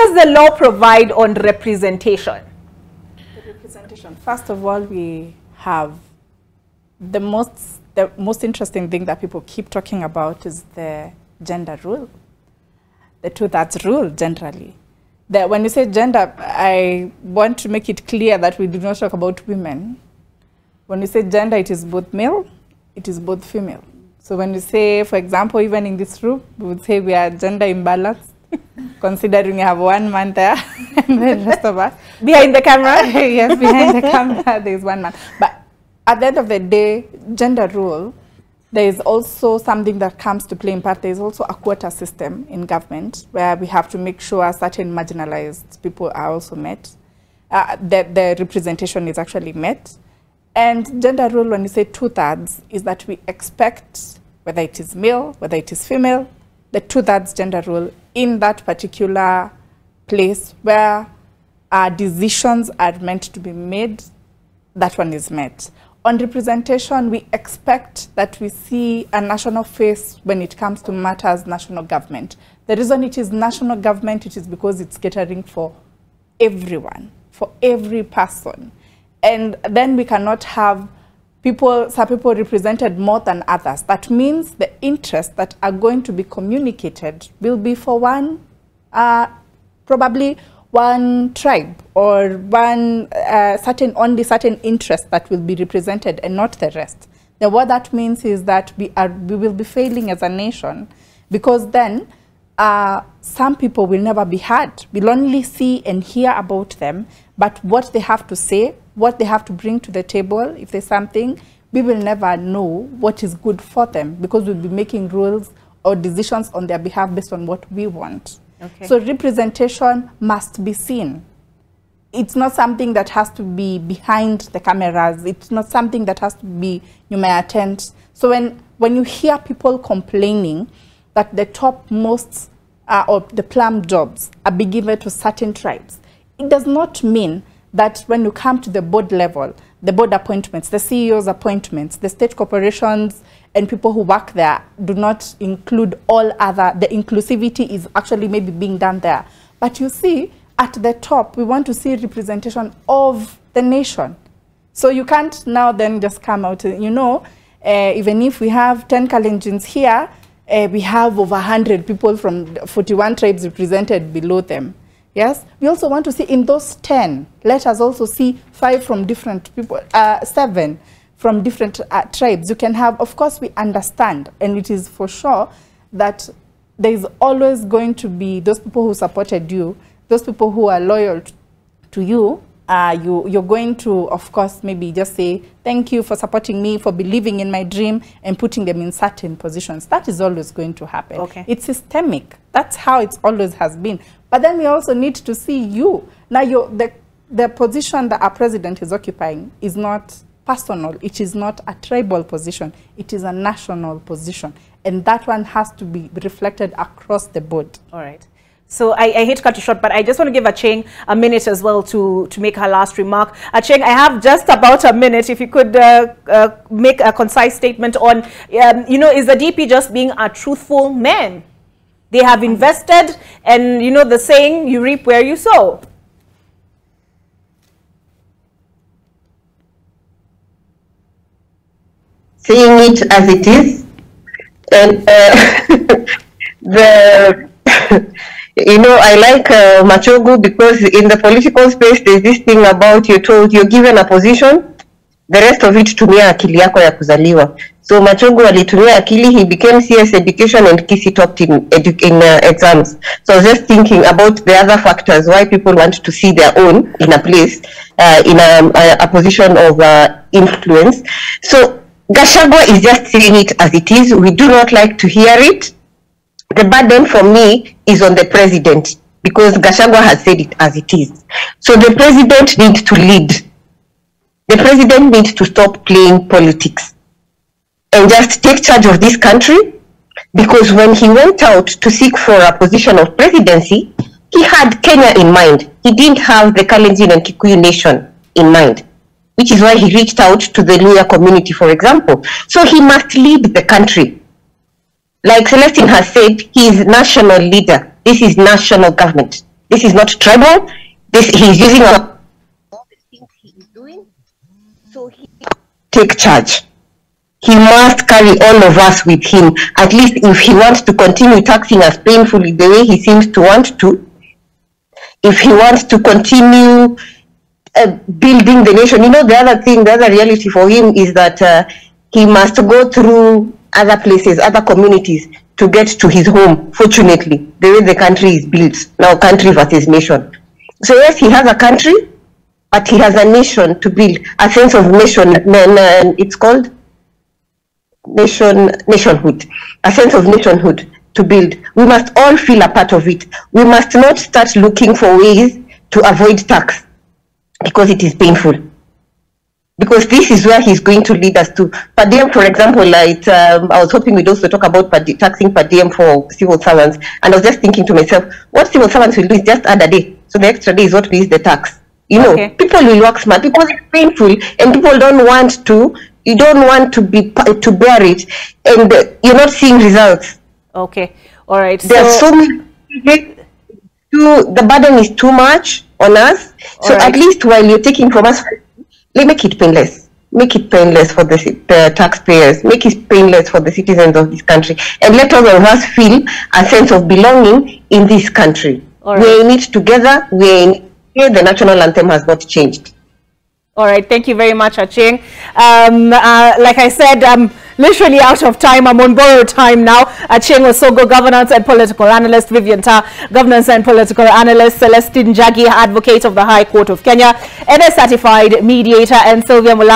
does the law provide on representation? The representation. First of all, we have the most interesting thing that people keep talking about is the gender rule, the two-thirds rule generally. When you say gender, I want to make it clear that we do not talk about women. When you say gender, it is both male, it is both female. So when you say, for example, even in this room, we would say we are gender imbalanced, considering we have one man there and the rest of us. Behind the camera? Yes, behind the camera, there is one man. But at the end of the day, gender rule, there is also something that comes to play in part. There is also a quota system in government where we have to make sure certain marginalized people are also met, that the representation is actually met. And gender rule, when you say two-thirds, is that we expect, whether it is male, whether it is female, the two-thirds gender rule in that particular place where decisions are meant to be made, that one is met. On representation, we expect that we see a national face when it comes to matters national government. The reason it is national government, it is because it's catering for everyone, for every person. And then we cannot have some people represented more than others. That means the interests that are going to be communicated will be for one, probably one tribe or one only certain interest that will be represented and not the rest. Then what that means is that we will be failing as a nation, because then some people will never be heard. We'll only see and hear about them, but what they have to say, what they have to bring to the table, if there's something, we will never know what is good for them, because we'll be making rules or decisions on their behalf based on what we want. Okay. So representation must be seen. It's not something that has to be behind the cameras. It's not something that has to be, you may attend. So when you hear people complaining that the topmost or the plum jobs are being given to certain tribes, it does not mean that when you come to the board level, the board appointments, the CEO's appointments, the state corporations and people who work there do not include all other, the inclusivity is actually maybe being done there. But you see, at the top, we want to see representation of the nation. So you can't now then just come out, you know, even if we have 10 Kalenjins here, we have over 100 people from 41 tribes represented below them. Yes, we also want to see in those 10, let us also see 5 from different people, 7 from different tribes. You can have, of course, we understand, and it is for sure that there is always going to be those people who supported you, those people who are loyal to you. You're going to, of course, maybe just say, thank you for supporting me, for believing in my dream, and putting them in certain positions. That is always going to happen. Okay. It's systemic. That's how it always has been. But then we also need to see you. Now, the position that our president is occupying is not personal. It is not a tribal position. It is a national position. And that one has to be reflected across the board. All right. So I hate to cut you short, but I just want to give Achieng a minute as well to make her last remark. Achieng, I have just about a minute. If you could make a concise statement on, you know, is the DP just being a truthful man? They have invested, and you know the saying, you reap where you sow. Seeing it as it is, and you know, I like Machogu, because in the political space there's this thing about you're given a position, the rest of it tumia akili yako ya kuzaliwa. So Machogu alitumia akili, he became CS education and Kisi topped in exams. So I was just thinking about the other factors why people want to see their own in a place, in a position of influence. So Gachagua is just saying it as it is. We do not like to hear it. The burden for me is on the president, because Gachagua has said it as it is. So the president needs to lead. The president needs to stop playing politics and just take charge of this country, because when he went out to seek for a position of presidency, he had Kenya in mind. He didn't have the Kalenjin and Kikuyu nation in mind, which is why he reached out to the Luhya community, for example. So he must lead the country. Like Celestine has said, he is national leader. This is national government. This is not tribal. He's using all the things he is doing. So he take charge. He must carry all of us with him. At least if he wants to continue taxing us painfully the way he seems to want to, if he wants to continue building the nation, the other reality for him is that he must go through other places, other communities to get to his home, fortunately, the way the country is built, now country versus nation. So yes, he has a country, but he has a nation to build, a sense of nation, it's called nationhood, a sense of nationhood to build. We must all feel a part of it. We must not start looking for ways to avoid tax because it is painful. Because this is where he's going to lead us to. Per diem, for example, I was hoping we'd also talk about taxing per diem for civil servants. And I was just thinking to myself, what civil servants will do is just add a day. So the extra day is what is the tax. People will work smart because it's painful and people don't want to. You don't want to bear it, and you're not seeing results. Okay, all right. There are so many. The burden is too much on us. So at least while you're taking from us, make it painless. Make it painless for the taxpayers. Make it painless for the citizens of this country, and let all of us feel a sense of belonging in this country. We're in it together. The national anthem has not changed. All right, thank you very much, Achieng. Like I said, I'm literally out of time. I'm on borrowed time now. Achieng Osogo, governance and political analyst; Vivian Ta, governance and political analyst; Celestine Jagi, advocate of the High Court of Kenya; NS certified mediator; and Sylvia Mulama.